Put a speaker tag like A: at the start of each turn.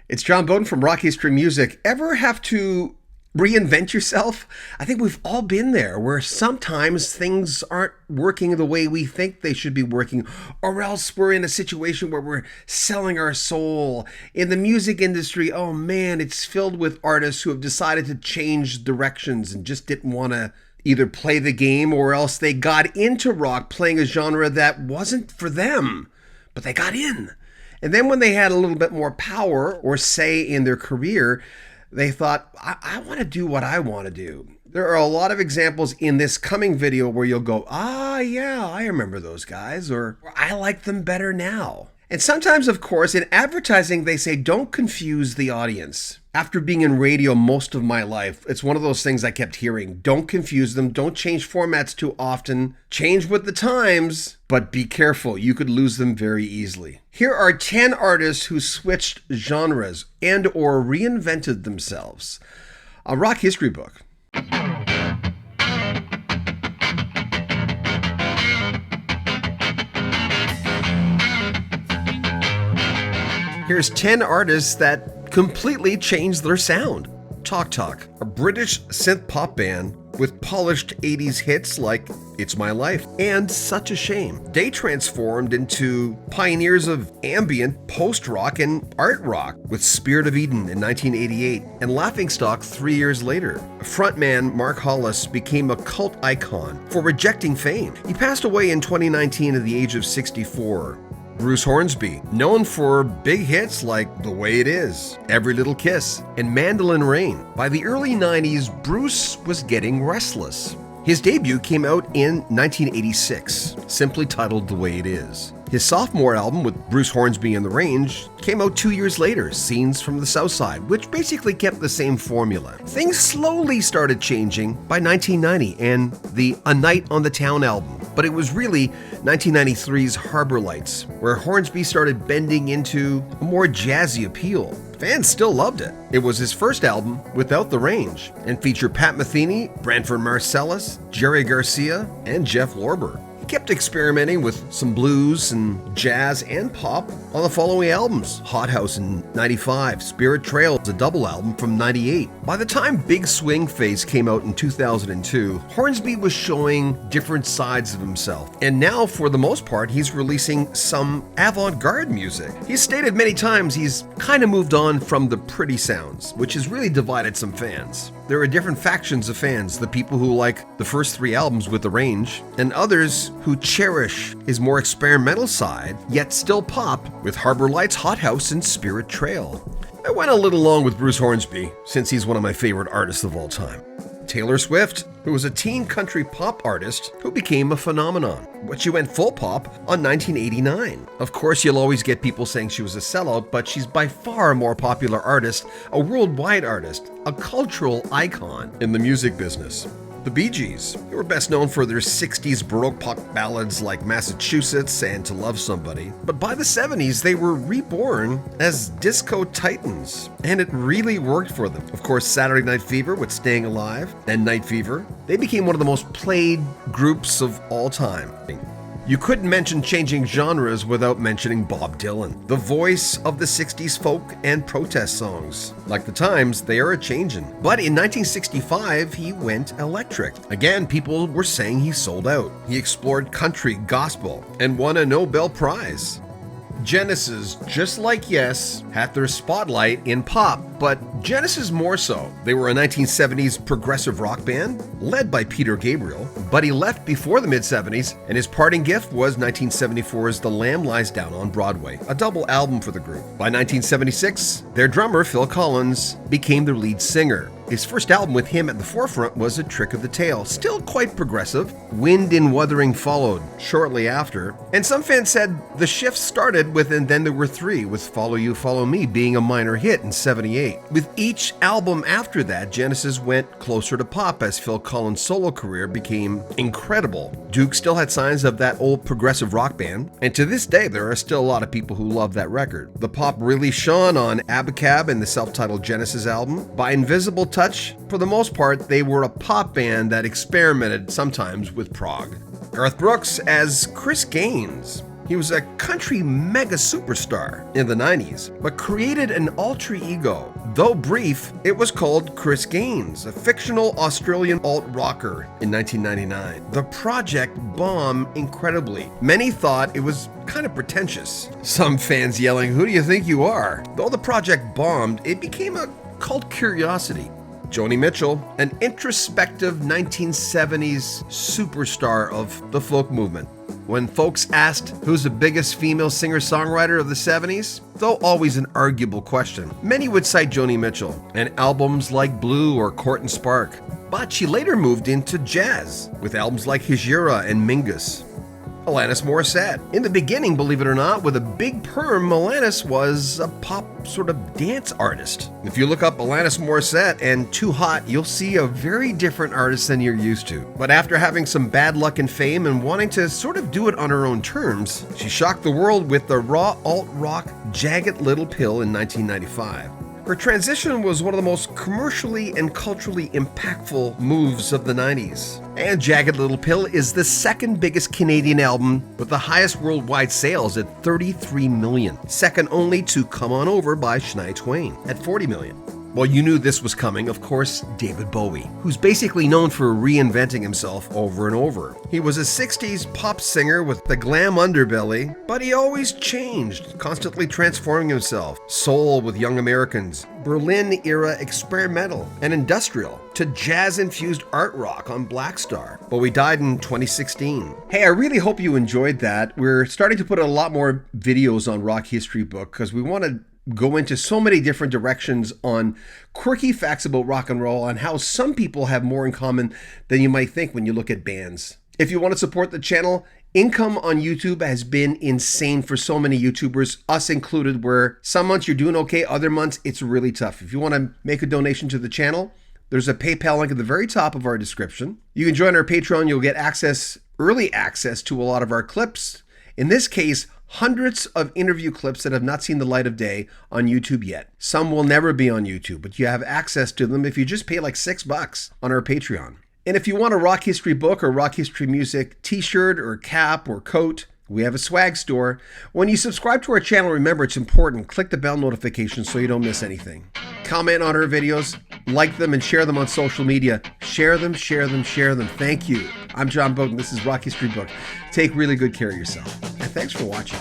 A: It's John Bowden from Rock History Music. Ever have to reinvent yourself? I think we've all been there, where sometimes things aren't working the way we think they should be working, or else we're in a situation where we're selling our soul. In the music industry, oh man, it's filled with artists who have decided to change directions and just didn't want to either play the game, or else they got into rock playing a genre that wasn't for them, but they got in. And then when they had a little bit more power or say in their career, they thought, I want to do what I want to do. There are a lot of examples in this coming video where you'll go, yeah, I remember those guys, or I like them better now. And sometimes, of course, in advertising, they say, don't confuse the audience. After being in radio most of my life, it's one of those things I kept hearing. Don't confuse them. Don't change formats too often. Change with the times, but be careful. You could lose them very easily. Here are 10 artists who switched genres and or reinvented themselves. A rock history book. Here's 10 artists that completely changed their sound. Talk Talk, a British synth pop band with polished 80s hits like It's My Life and Such a Shame. They transformed into pioneers of ambient, post-rock, and art rock with Spirit of Eden in 1988 and Laughingstock 3 years later. Frontman Mark Hollis became a cult icon for rejecting fame. He passed away in 2019 at the age of 64. Bruce Hornsby, known for big hits like The Way It Is, Every Little Kiss, and Mandolin Rain. By the early 90s, Bruce was getting restless. His debut came out in 1986, simply titled The Way It Is. His sophomore album with Bruce Hornsby and the Range came out 2 years later, Scenes from the South Side, which basically kept the same formula. Things slowly started changing by 1990 and the A Night on the Town album, but it was really 1993's Harbor Lights, where Hornsby started bending into a more jazzy appeal. Fans still loved it. It was his first album without the Range and featured Pat Metheny, Branford Marsalis, Jerry Garcia, and Jeff Lorber. He kept experimenting with some blues and jazz and pop on the following albums. Hot House in 95, Spirit Trail is a double album from 98. By the time Big Swing Face came out in 2002, Hornsby was showing different sides of himself. And now, for the most part, he's releasing some avant-garde music. He's stated many times he's kind of moved on from the pretty sounds, which has really divided some fans. There are different factions of fans, the people who like the first 3 albums with the Range, and others who cherish his more experimental side, yet still pop, with Harbor Lights, Hot House, and Spirit Trail. I went a little long with Bruce Hornsby, since he's one of my favorite artists of all time. Taylor Swift, who was a teen country pop artist who became a phenomenon, but she went full pop on 1989. Of course, you'll always get people saying she was a sellout, but she's by far a more popular artist, a worldwide artist, a cultural icon in the music business. The Bee Gees, they were best known for their 60s Baroque pop ballads like Massachusetts and To Love Somebody. But by the 70s, they were reborn as disco titans, and it really worked for them. Of course, Saturday Night Fever with Staying Alive and Night Fever, they became one of the most played groups of all time. You couldn't mention changing genres without mentioning Bob Dylan, the voice of the 60s folk and protest songs. Like the times, they are a-changin'. But in 1965, he went electric. Again, people were saying he sold out. He explored country, gospel, and won a Nobel Prize. Genesis, just like Yes, had their spotlight in pop, but Genesis more so. They were a 1970s progressive rock band led by Peter Gabriel, but he left before the mid-70s, and his parting gift was 1974's The Lamb Lies Down on Broadway, a double album for the group. By 1976, their drummer, Phil Collins, became their lead singer. His first album with him at the forefront was A Trick of the Tail, still quite progressive. Wind in Wuthering followed shortly after, and some fans said the shift started with And Then There Were Three, with Follow You, Follow Me being a minor hit in 78. With each album after that, Genesis went closer to pop as Phil Collins' solo career became incredible. Duke still had signs of that old progressive rock band, and to this day there are still a lot of people who love that record. The pop really shone on Abacab and the self-titled Genesis album. By Invisible Touch, for the most part, they were a pop band that experimented sometimes with prog. Garth Brooks as Chris Gaines. He was a country mega superstar in the 90s, but created an alter ego. Though brief, it was called Chris Gaines, a fictional Australian alt-rocker in 1999. The project bombed incredibly. Many thought it was kind of pretentious. Some fans yelling, "Who do you think you are?" Though the project bombed, it became a cult curiosity. Joni Mitchell, an introspective 1970s superstar of the folk movement. When folks asked who's the biggest female singer-songwriter of the 70s, though always an arguable question, many would cite Joni Mitchell and albums like Blue or Court and Spark. But she later moved into jazz with albums like Hijira and Mingus. Alanis Morissette. In the beginning, believe it or not, with a big perm, Alanis was a pop sort of dance artist. If you look up Alanis Morissette and Too Hot, you'll see a very different artist than you're used to. But after having some bad luck and fame and wanting to sort of do it on her own terms, she shocked the world with the raw alt-rock Jagged Little Pill in 1995. Her transition was one of the most commercially and culturally impactful moves of the 90s. And Jagged Little Pill is the second biggest Canadian album with the highest worldwide sales at 33 million, second only to Come On Over by Shania Twain at 40 million. Well, you knew this was coming, of course, David Bowie, who's basically known for reinventing himself over and over. He was a 60s pop singer with the glam underbelly, but he always changed, constantly transforming himself. Soul with Young Americans, Berlin-era experimental and industrial, to jazz-infused art rock on Black Star. Bowie died in 2016. Hey, I really hope you enjoyed that. We're starting to put a lot more videos on Rock History Book because we want to go into so many different directions on quirky facts about rock and roll and how some people have more in common than you might think when you look at bands. If you want to support the channel, income on YouTube has been insane for so many YouTubers, us included, where some months you're doing okay, other months it's really tough. If you want to make a donation to the channel, there's a PayPal link at the very top of our description. You can join our Patreon. You'll get early access to a lot of our clips. In this case, hundreds of interview clips that have not seen the light of day on YouTube yet. Some will never be on YouTube, but you have access to them if you just pay like $6 on our Patreon. And if you want a Rock History Book or Rock History Music t-shirt or cap or coat, we have a swag store. When you subscribe to our channel, remember it's important. Click the bell notification so you don't miss anything. Comment on our videos, like them, and share them on social media. Share them, share them, share them. Thank you. I'm John Bowden. This is Rock History Book. Take really good care of yourself. And thanks for watching.